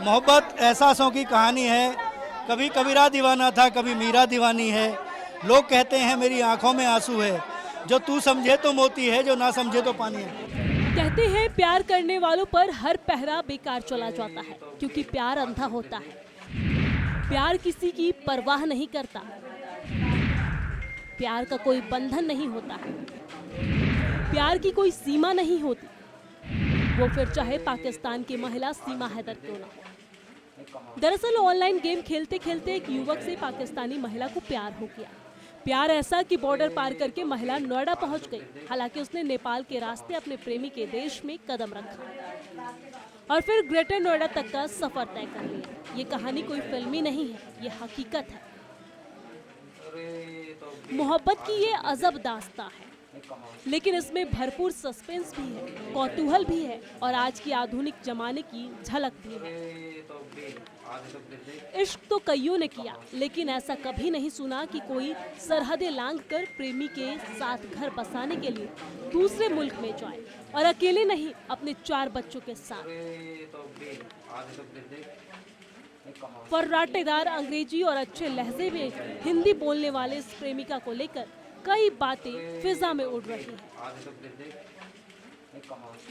मोहब्बत एहसासों की कहानी है। कभी कबीरा दीवाना था, कभी मीरा दीवानी है। लोग कहते हैं मेरी आंखों में आंसू है, जो तू समझे तो मोती है, जो ना समझे तो पानी है। कहते हैं प्यार करने वालों पर हर पहरा बेकार चला जाता है, क्योंकि प्यार अंधा होता है। प्यार किसी की परवाह नहीं करता। प्यार का कोई बंधन नहीं होता है। प्यार की कोई सीमा नहीं होती, वो फिर चाहे पाकिस्तान की महिला सीमा हैदर क्यों ना हो। दरअसल ऑनलाइन गेम खेलते खेलते एक युवक से पाकिस्तानी महिला को प्यार हो गया। प्यार ऐसा कि बॉर्डर पार करके महिला नोएडा पहुंच गई। हालांकि उसने नेपाल के रास्ते अपने प्रेमी के देश में कदम रखा और फिर ग्रेटर नोएडा तक का सफर तय कर लिया। ये कहानी कोई फिल्मी नहीं है, ये हकीकत है। मोहब्बत की ये अजब दास्तां है, लेकिन इसमें भरपूर सस्पेंस भी है, कौतूहल भी है और आज की आधुनिक जमाने की झलक भी है। इश्क तो कईयों ने किया, लेकिन ऐसा कभी नहीं सुना कि कोई सरहदें लांघकर प्रेमी के साथ घर बसाने के लिए दूसरे मुल्क में जाए, और अकेले नहीं, अपने 4 बच्चों के साथ। फर्राटेदार अंग्रेजी और अच्छे लहजे में हिंदी बोलने वाले इस प्रेमिका को लेकर कई बातें फिजा में उड़ रही हैं।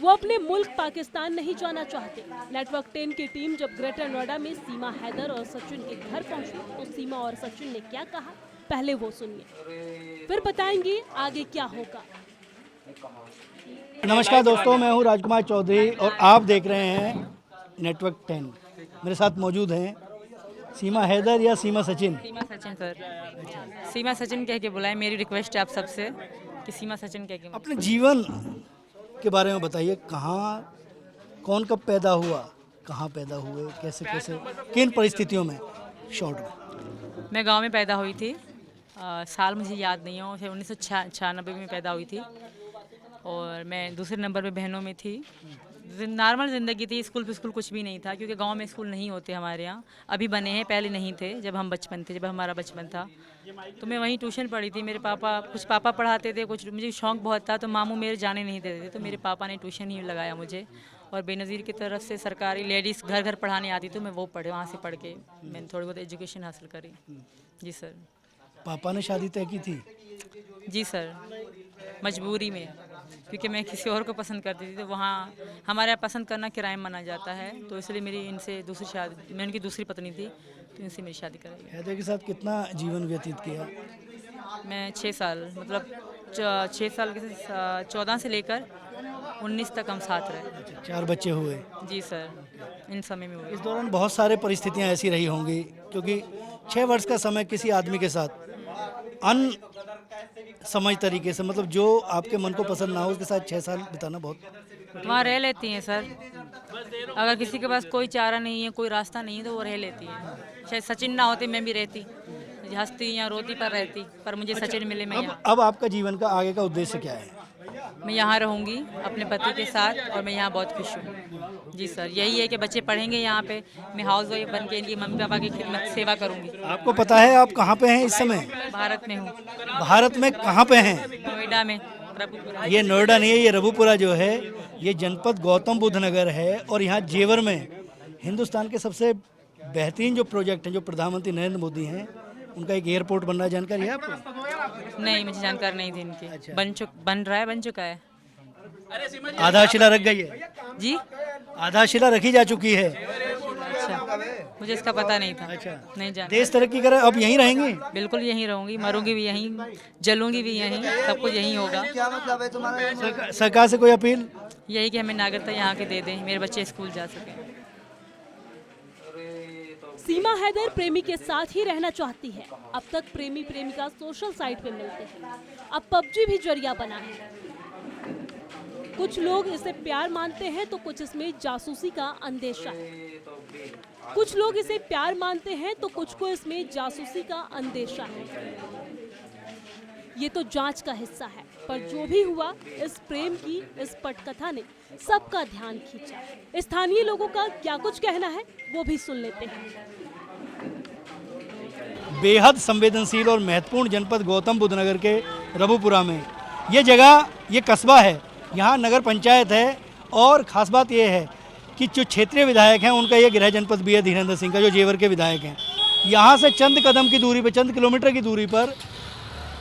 वो अपने मुल्क पाकिस्तान नहीं जाना चाहते। नेटवर्क 10 की टीम जब ग्रेटर नोएडा में सीमा हैदर और सचिन के घर पहुंची तो सीमा और सचिन ने क्या कहा, पहले वो सुनिए, फिर बताएंगे आगे क्या होगा। नमस्कार दोस्तों, मैं हूं राजकुमार चौधरी और आप देख रहे हैं नेटवर्क 10। मेरे साथ मौजूद हैं सीमा हैदर या सीमा सचिन। सीमा सचिन सर, सीमा सचिन कह के बुलाएं। मेरी रिक्वेस्ट है आप सबसे कि सीमा सचिन कह के। अपने जीवन के बारे में बताइए, कहाँ कौन कब पैदा हुआ, कहाँ पैदा हुए, कैसे कैसे किन परिस्थितियों में। शॉर्ट में मैं गांव में पैदा हुई थी। साल मुझे याद नहीं हो, 1996 में पैदा हुई थी और मैं दूसरे नंबर पे बहनों में थी। नॉर्मल ज़िंदगी थी, स्कूल कुछ भी नहीं था, क्योंकि गांव में स्कूल नहीं होते हमारे यहाँ। अभी बने हैं, पहले नहीं थे। जब हमारा बचपन था तो मैं वहीं ट्यूशन पढ़ी थी। मेरे कुछ पापा पढ़ाते थे, कुछ मुझे शौक़ बहुत था तो मामू मेरे जाने नहीं देते थे, तो मेरे पापा ने ट्यूशन ही लगाया मुझे। और बेनज़ीर की तरफ से सरकारी लेडीज़ घर घर पढ़ाने आती, तो मैं वो वहाँ से पढ़ के मैंने थोड़ी बहुत एजुकेशन हासिल करी। जी सर। पापा ने शादी तय की थी? जी सर, मजबूरी में, क्योंकि मैं किसी और को पसंद करती थी। तो वहाँ हमारे यहाँ पसंद करना क्राइम माना जाता है, तो इसलिए मेरी इनसे दूसरी शादी, मैं उनकी दूसरी पत्नी थी, तो इनसे मेरी शादी कराई। हैदर के साथ कितना जीवन व्यतीत किया? मैं 6 साल, मतलब 6 साल के 14 से लेकर 19 तक हम साथ रहे। 4 बच्चे हुए? जी सर, इन समय में हुए। इस दौरान बहुत सारे परिस्थितियां ऐसी रही होंगी, क्योंकि 6 वर्ष का समय किसी आदमी के साथ अन समझ तरीके से, मतलब जो आपके मन को पसंद ना हो उसके साथ 6 साल बिताना बहुत। वहाँ रह लेती हैं सर। अगर किसी के पास कोई चारा नहीं है, कोई रास्ता नहीं है, तो वो रह लेती है। शायद सचिन ना होते मैं भी रहती, हंसती या रोती पर रहती, पर मुझे सचिन मिले। मैं अब आपका जीवन का आगे का उद्देश्य क्या है? मैं यहाँ रहूँगी अपने पति के साथ और मैं यहाँ बहुत खुश हूँ। जी सर, यही है कि बच्चे पढ़ेंगे यहाँ पे, मैं हाउस वाइफ बन के इनकी मम्मी पापा की खिदमत सेवा करूँगी। आपको पता है आप कहाँ पे हैं इस समय? भारत में हूँ। भारत में कहाँ पे हैं? नोएडा में, रबुपुरा। ये नोएडा नहीं है, ये रबुपुरा जो है ये जनपद गौतम बुद्ध नगर है। और यहाँ जेवर में हिंदुस्तान के सबसे बेहतरीन जो प्रोजेक्ट हैं, जो प्रधानमंत्री नरेंद्र मोदी हैं, उनका एक एयरपोर्ट बन रहा है। जानकारी है आपको? नहीं, मुझे जानकारी नहीं थी इनकी। अच्छा। बन चुका है। आधारशिला रख गई है जी, आधारशिला रखी जा चुकी है। अच्छा, मुझे इसका पता नहीं था। अच्छा, नहीं जान। देश तरक्की करे, अब यहीं रहेंगे? बिल्कुल यहीं रहूंगी, मरूंगी भी यहीं, जलूंगी भी यहीं, सब कुछ यहीं होगा। क्या मतलब है तुम्हारा? सरकार से कोई अपील? यही कि हमें नागरिकता यहाँ के दे दें, मेरे बच्चे स्कूल जा सकें। सीमा हैदर प्रेमी के साथ ही रहना चाहती है। अब तक प्रेमी प्रेमिका सोशल साइट पे मिलते हैं, अब पबजी भी जरिया बना है। कुछ लोग इसे प्यार मानते हैं तो कुछ इसमें जासूसी का अंदेशा है। कुछ लोग इसे प्यार मानते हैं तो कुछ को इसमें जासूसी का अंदेशा है। ये तो जांच का हिस्सा है, पर जो भी हुआ, इस प्रेम की इस पटकथा ने सबका ध्यान खींचा। स्थानीय लोगों का क्या कुछ कहना है वो भी सुन लेते हैं। बेहद संवेदनशील और महत्वपूर्ण जनपद गौतम बुद्ध नगर के रबुपुरा में ये जगह, ये कस्बा है, यहाँ नगर पंचायत है। और ख़ास बात ये है कि जो क्षेत्रीय विधायक हैं उनका ये गृह जनपद भी है धीरेन्द्र सिंह का, जो जेवर के विधायक हैं। यहाँ से चंद कदम की दूरी पर, चंद किलोमीटर की दूरी पर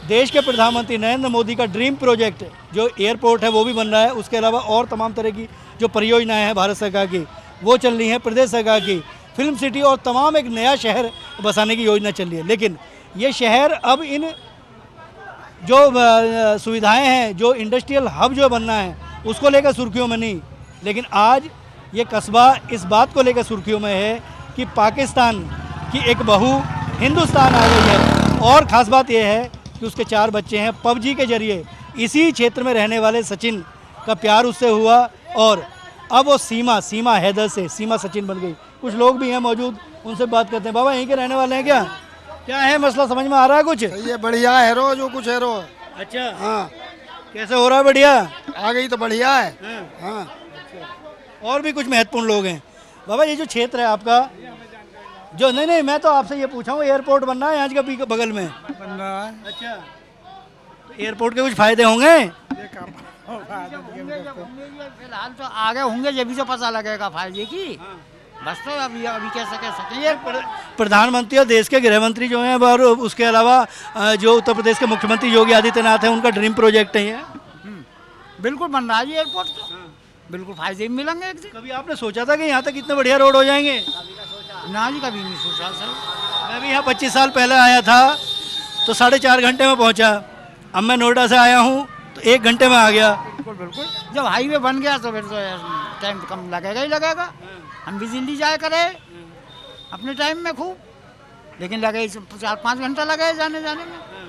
देश के प्रधानमंत्री नरेंद्र मोदी का ड्रीम प्रोजेक्ट जो एयरपोर्ट है वो भी बन रहा है। उसके अलावा और तमाम तरह की जो परियोजनाएं हैं भारत सरकार की वो चल रही हैं, प्रदेश सरकार की फिल्म सिटी और तमाम एक नया शहर बसाने की योजना चल रही है। लेकिन ये शहर अब इन जो सुविधाएं हैं, जो इंडस्ट्रियल हब जो बनना है उसको लेकर सुर्खियों में नहीं, लेकिन आज ये कस्बा इस बात को लेकर सुर्खियों में है कि पाकिस्तान की एक बहू हिंदुस्तान आ गई है। और ख़ास बात यह है कि उसके 4 बच्चे हैं। पबजी के जरिए इसी क्षेत्र में रहने वाले सचिन का प्यार उससे हुआ और अब वो सीमा हैदर से सीमा सचिन बन गई। कुछ लोग भी हैं मौजूद, उनसे बात करते हैं। बाबा यहीं के रहने वाले हैं क्या? क्या है मसला, समझ में आ रहा है कुछ? ये बढ़िया है रो, जो कुछ है रो। अच्छा, हाँ, कैसे हो रहा है? बढ़िया आ गई तो बढ़िया है। हाँ। हाँ, और भी कुछ महत्वपूर्ण लोग हैं। बाबा ये जो क्षेत्र है आपका, जो नहीं मैं तो आपसे ये पूछा हूँ, एयरपोर्ट बनना है यहाँ के बगल में। बन रहा है। अच्छा, तो एयरपोर्ट के कुछ फायदे होंगे? फिलहाल तो आगे होंगे, जब भी तो पता लगेगा फायदे की। बस तो अभी कैसे कह सकेंगे। प्रधानमंत्री और देश के गृह मंत्री जो हैं और उसके अलावा जो उत्तर प्रदेश के मुख्यमंत्री योगी आदित्यनाथ हैं, उनका ड्रीम प्रोजेक्ट है ये। बिल्कुल बन रहा है जी एयरपोर्ट, तो बिल्कुल फायदे भी मिलेंगे एक दिन। कभी आपने सोचा था कि यहाँ तक इतने बढ़िया रोड हो जाएंगे? ना जी, कभी नहीं सोचा सर। मैं भी यहाँ 25 साल पहले आया था तो 4.5 घंटे में पहुँचा। अब मैं नोएडा से आया हूँ तो 1 घंटे में आ गया। बिल्कुल बिल्कुल, जब हाईवे बन गया तो फिर तो टाइम कम लगेगा ही लगेगा। हम भी दिल्ली जाया करें अपने टाइम में खूब, लेकिन लगे 4-5 घंटा लगे जाने में,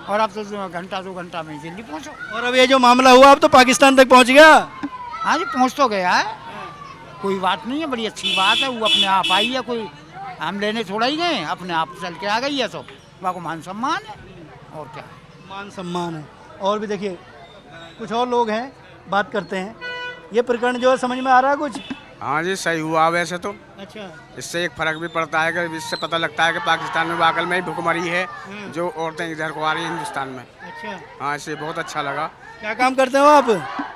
और अब तो 1-2 घंटा में दिल्ली पहुँचो। और अब ये जो मामला हुआ अब तो पाकिस्तान तक पहुँच गया। हाँ जी, पहुँच तो गया है, कोई बात नहीं है, बड़ी अच्छी बात है। वो अपने आप आई है, कोई हम लेने थोड़ा ही गए, अपने आप चल के आ गई है, तो वहाँ को मान सम्मान है। और क्या मान सम्मान है। और भी देखिए कुछ और लोग हैं, बात करते हैं। ये प्रकरण जो है समझ में आ रहा है कुछ? हाँ जी, सही हुआ वैसे तो। अच्छा, इससे एक फर्क भी पड़ता है कि इससे पता लगता है कि पाकिस्तान में वाकई में ही भुखमरी है, जो औरतें इधर को आ रही हैं हिंदुस्तान में। अच्छा, हाँ, इससे बहुत अच्छा लगा। क्या काम करते हो आप?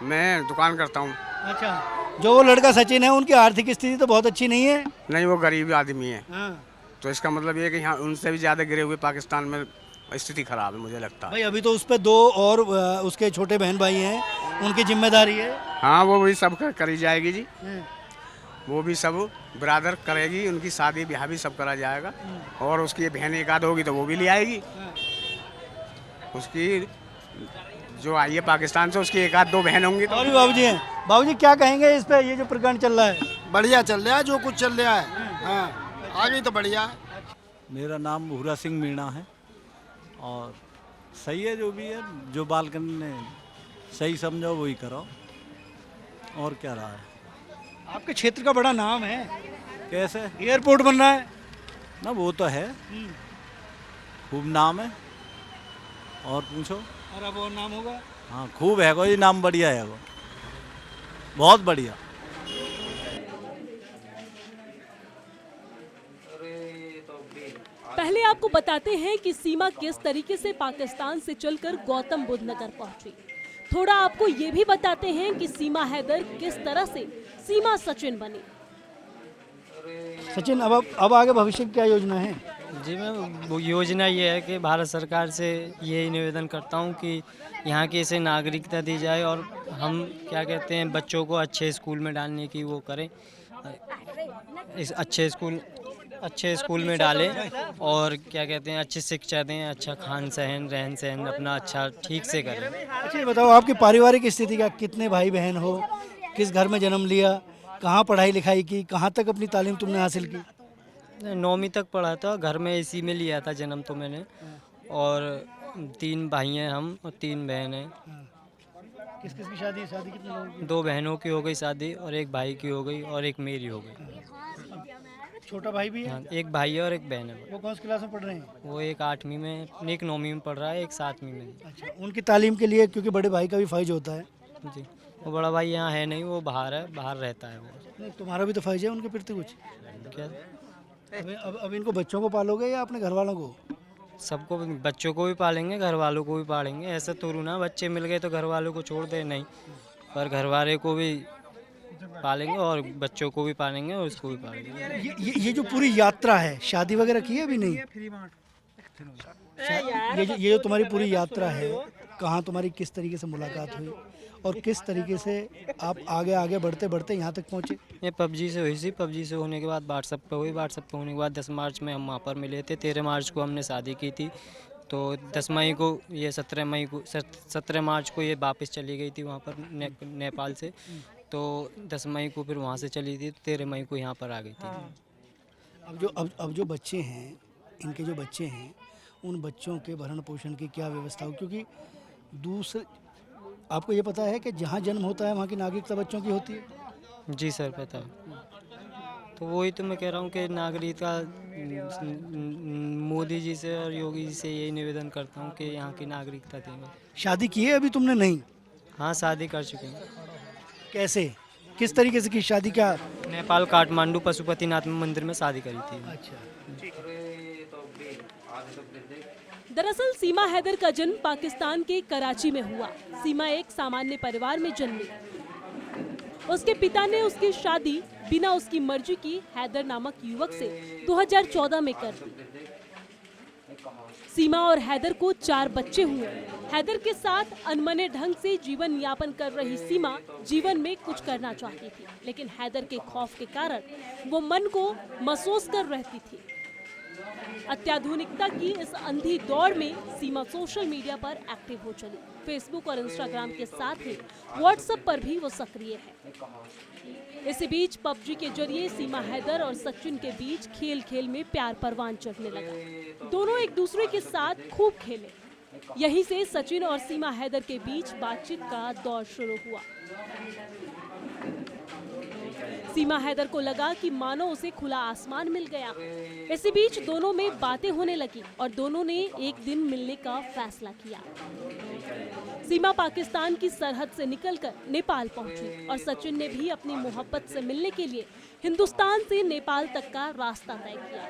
मैं दुकान करता हूँ। अच्छा, जो वो लड़का सचिन है उनकी आर्थिक स्थिति तो बहुत अच्छी नहीं है। नहीं, वो गरीब आदमी है, हाँ। तो इसका मतलब ये है कि यहाँ उनसे भी ज़्यादा गिरे हुए पाकिस्तान में स्थिति खराब है, मुझे लगता है। भाई अभी तो उस पर 2 और उसके छोटे बहन भाई हैं, उनकी जिम्मेदारी है। हाँ, वो भी सब करी जाएगी जी, वो भी सब ब्रादर करेगी, उनकी शादी ब्याह भी सब करा जाएगा। और उसकी बहन एक आध होगी तो वो भी ले आएगी। उसकी जो आई है पाकिस्तान से, उसकी 1-2 बहन होंगी तो। और भी बाबूजी हैं। बाबूजी क्या कहेंगे इस पे, ये जो प्रकरण चल रहा है? बढ़िया चल रहा है, जो कुछ चल रहा है। हाँ, आ गई तो बढ़िया है। मेरा नाम भूरा सिंह मीणा है और सही है जो भी है, जो बालकनी ने सही समझो वही करो, और क्या रहा है। आपके क्षेत्र का बड़ा नाम है, कैसे? एयरपोर्ट बन रहा है ना, वो तो है, खूब नाम है। और पूछो। और अब और नाम होगा? हाँ, खूब है, कोई नाम बढ़िया है, वो बहुत बढ़िया। पहले आपको बताते हैं कि सीमा किस तरीके से पाकिस्तान से चलकर गौतम बुद्ध नगर पहुंची। थोड़ा आपको ये भी बताते हैं कि सीमा हैदर किस तरह से सीमा सचिन बनी। सचिन, अब आगे भविष्य की क्या योजना है? जी, मैं वो योजना ये है कि भारत सरकार से यही निवेदन करता हूँ कि यहाँ की इसे नागरिकता दी जाए और हम क्या कहते हैं बच्चों को अच्छे स्कूल में डालने की वो करें, इस अच्छे स्कूल में डालें और क्या कहते हैं अच्छी शिक्षा दें, अच्छा खान सहन रहन सहन अपना अच्छा ठीक से करें। अच्छा ये बताओ, आपकी पारिवारिक स्थिति क्या, कितने भाई बहन हो, किस घर में जन्म लिया, कहाँ पढ़ाई लिखाई की, कहाँ तक अपनी तालीम तुमने हासिल की? 9वीं तक पढ़ा था, घर में इसी में लिया था जन्म तो मैंने, और 3 भाई हैं हम और 3 बहन हैं। किस किस की शादी कितने लोगों की? 2 बहनों की हो गई शादी और 1 भाई की हो गई और 1 मेरी हो गई। छोटा भाई भी है? हाँ, 1 भाई है और 1 बहन है। वो कौन सी क्लास में पढ़ रहे हैं? वो एक 8वीं में, एक 9वीं में पढ़ रहा है, एक 7वीं में। अच्छा, उनकी तालीम के लिए, क्योंकि बड़े भाई का भी फ़र्ज होता है। जी, वो बड़ा भाई यहाँ है नहीं, वो बाहर है, बाहर रहता है वो। नहीं, तुम्हारा भी तो फ़र्ज है उनके प्रति कुछ। क्या अब इनको बच्चों को पालोगे या अपने घर वालों को? सबको, बच्चों को भी पालेंगे, घर वालों को भी पालेंगे। ऐसा तो ना बच्चे मिल गए तो घर वालों को छोड़ दे, नहीं, पर घर वाले को भी पालेंगे और बच्चों को भी पालेंगे और उसको भी पालेंगे। ये जो पूरी यात्रा है, शादी वगैरह की है अभी नहीं? ये जो तुम्हारी पूरी यात्रा है, कहाँ तुम्हारी किस तरीके से मुलाकात हुई और किस तरीके से आप आगे आगे बढ़ते बढ़ते यहाँ तक पहुँचे? ये पबजी से हुई थी। पबजी से होने के बाद व्हाट्सएप पे हुई। व्हाट्सएप पे होने के बाद 10 मार्च में हम वहाँ पर मिले थे। 13 मार्च को हमने शादी की थी। तो 10 मई को ये 17 मार्च को ये वापस चली गई थी वहाँ पर नेपाल से। तो 10 मई को फिर वहाँ से चली थी। 13 मई को यहाँ पर आ गई थी। अब जो बच्चे हैं, इनके जो बच्चे हैं, उन बच्चों के भरण पोषण की क्या व्यवस्था हो? क्योंकि दूसरे, आपको ये पता है कि जहाँ जन्म होता है वहाँ की नागरिकता बच्चों की होती है? जी सर, पता है। तो वही तो मैं कह रहा हूँ कि नागरिकता मोदी जी से और योगी जी से यही निवेदन करता हूँ कि यहाँ की नागरिकता देंगे। शादी की है अभी तुमने? नहीं। हाँ, शादी कर चुके हैं। कैसे, किस तरीके से की शादी? क्या नेपाल काठमांडू पशुपतिनाथ मंदिर में शादी करी थी। अच्छा। दरअसल सीमा हैदर का जन्म पाकिस्तान के कराची में हुआ। सीमा एक सामान्य परिवार में जन्मी। उसके पिता ने उसकी शादी बिना उसकी मर्जी की हैदर नामक युवक से 2014 में कर दी। सीमा और हैदर को 4 बच्चे हुए। हैदर के साथ अनमने ढंग से जीवन यापन कर रही सीमा जीवन में कुछ करना चाहती थी, लेकिन हैदर के खौफ के कारण वो मन को महसूस कर रहती थी। अत्याधुनिकता की इस अंधी दौड़ में सीमा सोशल मीडिया पर एक्टिव हो चली। फेसबुक और इंस्टाग्राम के साथ ही व्हाट्सएप पर भी वो सक्रिय है। इसी बीच पबजी के जरिए सीमा हैदर और सचिन के बीच खेल खेल में प्यार परवान चढ़ने लगा। दोनों एक दूसरे के साथ खूब खेले। यहीं से सचिन और सीमा हैदर के बीच बातचीत का दौर शुरू हुआ। सीमा हैदर को लगा कि मानो उसे खुला आसमान मिल गया। इसी बीच दोनों में बातें होने लगी और दोनों ने एक दिन मिलने का फैसला किया। सीमा पाकिस्तान की सरहद से निकलकर नेपाल पहुंची और सचिन ने भी अपनी मोहब्बत से मिलने के लिए हिंदुस्तान से नेपाल तक का रास्ता तय किया।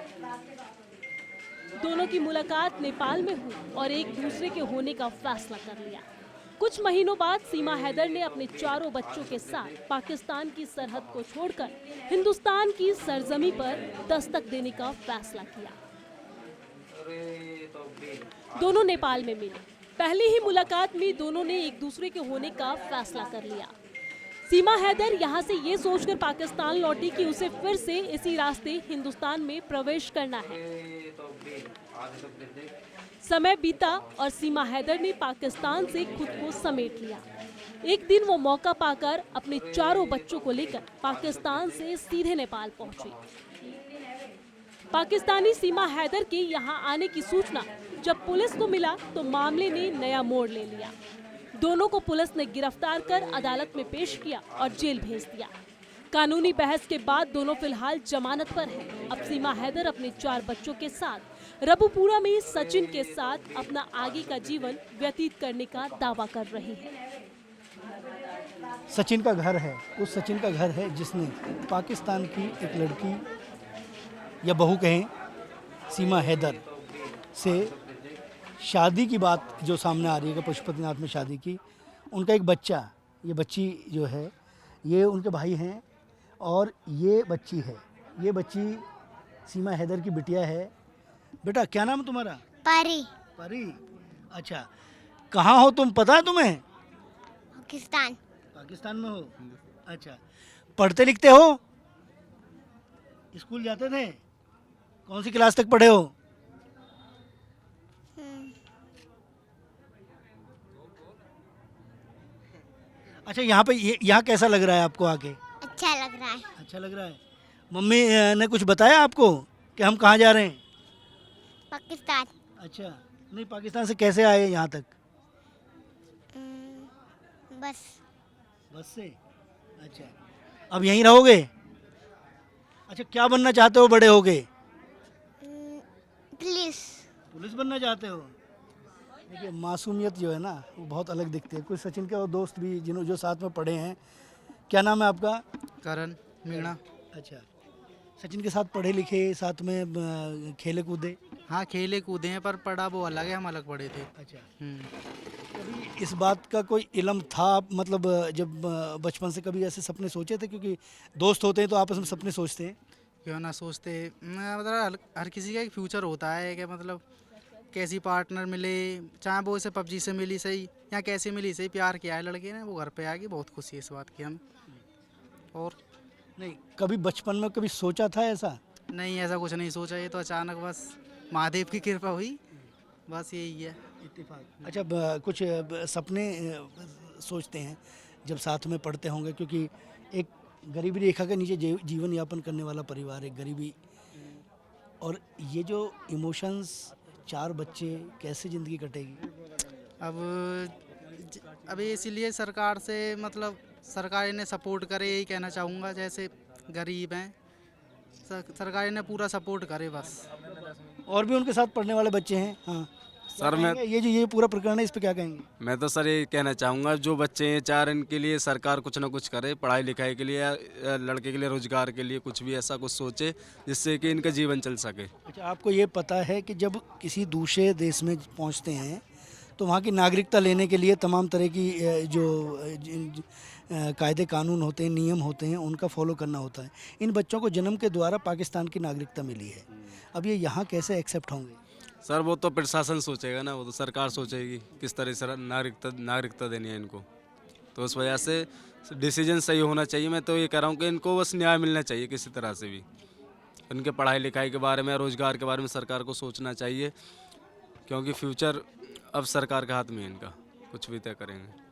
दोनों की मुलाकात नेपाल में हुई और एक दूसरे के होने का फैसला कर लिया। कुछ महीनों बाद सीमा हैदर ने अपने 4 बच्चों के साथ पाकिस्तान की सरहद को छोड़कर हिंदुस्तान की सरजमी पर दस्तक देने का फैसला किया। दोनों नेपाल में मिले। पहली ही मुलाकात में दोनों ने एक दूसरे के होने का फैसला कर लिया। सीमा हैदर यहाँ से ये सोचकर पाकिस्तान लौटी कि उसे फिर से इसी रास्ते हिंदुस्तान में प्रवेश करना है। समय बीता और सीमा हैदर ने पाकिस्तान से खुद को समेट लिया। एक दिन वो मौका पाकर अपने 4 बच्चों को लेकर पाकिस्तान से सीधे नेपाल पहुंची। पाकिस्तानी सीमा हैदर के यहाँ आने की सूचना जब पुलिस को मिला तो मामले ने नया मोड़ ले लिया। दोनों को पुलिस ने गिरफ्तार कर अदालत में पेश किया और जेल भेज दिया। कानूनी बहस के बाद दोनों फिलहाल जमानत पर हैं। अब सीमा हैदर अपने 4 बच्चों के साथ रबुपुरा में सचिन के साथ अपना आगे का जीवन व्यतीत करने का दावा कर रही है। सचिन का घर है, उस सचिन का घर है जिसने पाकिस्तान की एक लड़की या बहू कहें, सीमा हैदर से शादी की बात जो सामने आ रही है कि पशुपतिनाथ में शादी की। उनका एक बच्चा, ये बच्ची जो है ये उनके भाई हैं और ये बच्ची है, ये बच्ची सीमा हैदर की बिटिया है। बेटा क्या नाम है तुम्हारा? परी। परी, अच्छा। कहाँ हो तुम, पता है तुम्हें? पाकिस्तान। पाकिस्तान में हो, अच्छा। पढ़ते लिखते हो? स्कूल जाते थे? कौन सी क्लास तक पढ़े हो? अच्छा, यहाँ पे यहाँ कैसा लग रहा है आपको आके? अच्छा लग रहा है। अच्छा लग रहा है। मम्मी ने कुछ बताया आपको कि हम कहाँ जा रहे हैं? पाकिस्तान। अच्छा, नहीं पाकिस्तान से कैसे आए यहाँ तक? बस। बस से, अच्छा। अब यहीं रहोगे? अच्छा, क्या बनना चाहते हो बड़े होगे? पुलिस। पुलिस बनना चाहते हो? देखिए, मासूमियत जो है ना वो बहुत अलग दिखती है। कुछ सचिन के और दोस्त भी जो साथ में पढ़े हैं। क्या नाम है आपका? करण मीणा। अच्छा, सचिन के साथ पढ़े लिखे, साथ में खेले कूदे? हाँ, खेले कूदे हैं पर पढ़ा वो अलग है, हम अलग पढ़े थे। अच्छा। हम्म। कभी इस बात का कोई इल्म था, मतलब जब बचपन से कभी ऐसे सपने सोचे थे? क्योंकि दोस्त होते हैं तो आपस में सपने सोचते हैं। क्यों ना सोचते, मतलब हर किसी का एक फ्यूचर होता है कि मतलब कैसी पार्टनर मिले, चाहे वो इसे पबजी से मिली सही या कैसे मिली सही, प्यार किया है लड़के ने, वो घर पे आ गई, बहुत खुशी है इस बात की हमें। और नहीं, कभी बचपन में कभी सोचा था ऐसा? नहीं, ऐसा कुछ नहीं सोचा, ये तो अचानक बस महादेव की कृपा हुई, बस यही है। इत्तेफाक। अच्छा, कुछ सपने सोचते हैं जब साथ में पढ़ते होंगे, क्योंकि एक गरीबी रेखा के नीचे जीवन यापन करने वाला परिवार है, गरीबी, और ये जो इमोशंस, 4 बच्चे, कैसे ज़िंदगी कटेगी? अब इसीलिए सरकार से, मतलब सरकार इन्हें सपोर्ट करे, यही कहना चाहूँगा। जैसे गरीब हैं, सरकार इन्हें पूरा सपोर्ट करे बस। और भी उनके साथ पढ़ने वाले बच्चे हैं। हाँ सर, मैं ये पूरा प्रकरण है, इस पे क्या कहेंगे? मैं तो सर ये कहना चाहूँगा, जो बच्चे हैं 4, इनके लिए सरकार कुछ ना कुछ करे, पढ़ाई लिखाई के लिए या लड़के के लिए रोजगार के लिए कुछ भी ऐसा कुछ सोचे जिससे कि इनका जीवन चल सके। अच्छा, आपको ये पता है कि जब किसी दूसरे देश में पहुंचते हैं तो वहाँ की नागरिकता लेने के लिए तमाम तरह की जो कायदे कानून होते हैं, नियम होते हैं, उनका फॉलो करना होता है। इन बच्चों को जन्म के द्वारा पाकिस्तान की नागरिकता मिली है, अब ये यहाँ कैसे एक्सेप्ट होंगे? सर वो तो प्रशासन सोचेगा ना, वो तो सरकार सोचेगी किस तरह से नागरिकता देनी है इनको, तो उस वजह से डिसीजन सही होना चाहिए। मैं तो ये कह रहा हूँ कि इनको बस न्याय मिलना चाहिए किसी तरह से भी। उनके पढ़ाई लिखाई के बारे में, रोजगार के बारे में सरकार को सोचना चाहिए, क्योंकि फ्यूचर अब सरकार के हाथ में है, इनका कुछ भी तय करेंगे।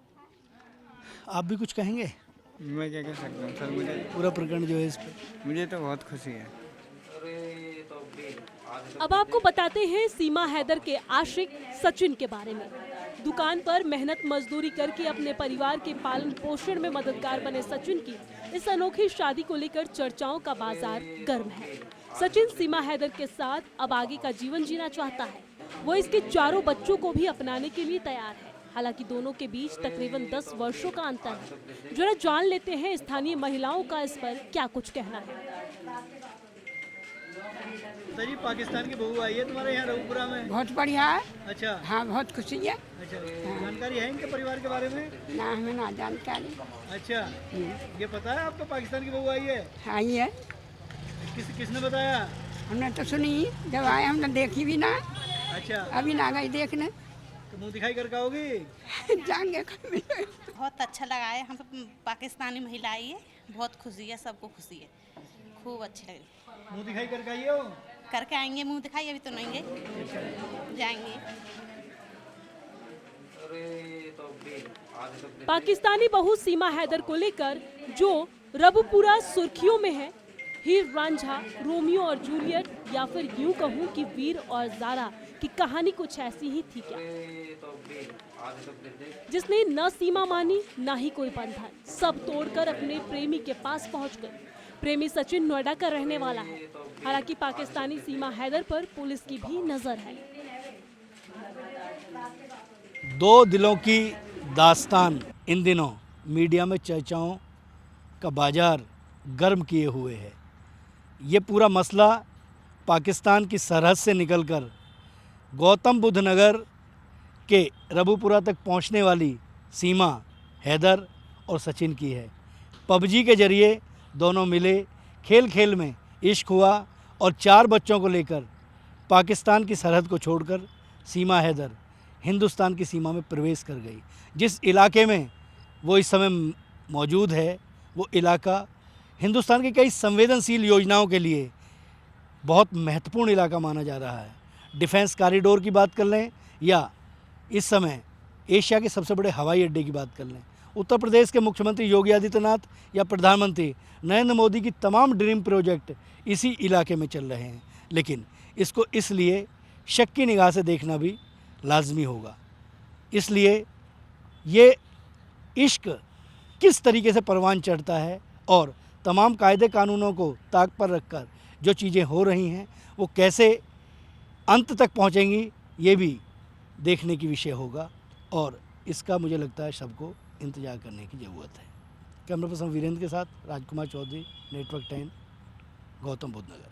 आप भी कुछ कहेंगे? मैं क्या कह सकता हूँ सर, मुझे पूरा प्रकरण जो है इस पर मुझे तो बहुत खुशी है। अब आपको बताते हैं सीमा हैदर के आशिक सचिन के बारे में। दुकान पर मेहनत मजदूरी करके अपने परिवार के पालन पोषण में मददगार बने सचिन की इस अनोखी शादी को लेकर चर्चाओं का बाजार गर्म है। सचिन सीमा हैदर के साथ अब आगे का जीवन जीना चाहता है। वो इसके 4 बच्चों को भी अपनाने के लिए तैयार है। हालांकि दोनों के बीच तकरीबन 10 वर्षों का अंतर है। जरा जान लेते हैं स्थानीय महिलाओं का इस पर क्या कुछ कहना है। जी, पाकिस्तान की बहू आई है तुम्हारे यहाँ रघुपुरा में? बहुत बढ़िया है। अच्छा। हाँ, बहुत खुशी है। अच्छा, जानकारी है इनके परिवार के बारे में? ना, हमें ना जानकारी। अच्छा, ये पता है आपको पाकिस्तान की बहू आई है? आई है। किसने बताया? हमने तो सुनी, जब आए हमने देखी भी ना। अच्छा, अभी ना गई देखने। तो मुँह दिखाई करके आओगी? जाएंगे। बहुत अच्छा लगा है, हम सब पाकिस्तानी महिला आई है, बहुत खुशी है, सबको खुशी है, खूब अच्छी लगी। मुँह दिखाई करके आइए हो? करके आएंगे, मुंह दिखाई अभी तो नहीं गए, जाएंगे। पाकिस्तानी बहू सीमा हैदर को लेकर जो रबुपुरा सुर्खियों में है, हीर रांझा, रोमियो और जूलियट, या फिर यूं कहूं कि वीर और ज़ारा की कहानी कुछ ऐसी ही थी क्या, जिसने न सीमा मानी न ही कोई बंधन, सब तोड़कर अपने प्रेमी के पास पहुंच गई। प्रेमी सचिन नोएडा का रहने वाला है। हालांकि पाकिस्तानी सीमा हैदर पर पुलिस की भी नजर है। 2 दिलों की दास्तान इन दिनों मीडिया में चर्चाओं का बाजार गर्म किए हुए है। ये पूरा मसला पाकिस्तान की सरहद से निकलकर गौतम बुद्ध नगर के रबुपुरा तक पहुंचने वाली सीमा हैदर और सचिन की है। पबजी के जरिए दोनों मिले, खेल खेल में इश्क हुआ और 4 बच्चों को लेकर पाकिस्तान की सरहद को छोड़कर सीमा हैदर हिंदुस्तान की सीमा में प्रवेश कर गई। जिस इलाके में वो इस समय मौजूद है, वो इलाका हिंदुस्तान की कई संवेदनशील योजनाओं के लिए बहुत महत्वपूर्ण इलाका माना जा रहा है। डिफेंस कॉरिडोर की बात कर लें या इस समय एशिया के सबसे बड़े हवाई अड्डे की बात कर लें, उत्तर प्रदेश के मुख्यमंत्री योगी आदित्यनाथ या प्रधानमंत्री नरेंद्र मोदी की तमाम ड्रीम प्रोजेक्ट इसी इलाके में चल रहे हैं। लेकिन इसको इसलिए शक की निगाह से देखना भी लाजमी होगा। इसलिए ये इश्क किस तरीके से परवान चढ़ता है और तमाम कायदे कानूनों को ताक पर रखकर जो चीज़ें हो रही हैं वो कैसे अंत तक पहुंचेंगी, ये भी देखने की विषय होगा और इसका मुझे लगता है सबको इंतज़ार करने की ज़रूरत है। कैमरा पर्सन वीरेंद्र के साथ राजकुमार चौधरी, नेटवर्क 10, गौतम बुद्ध नगर।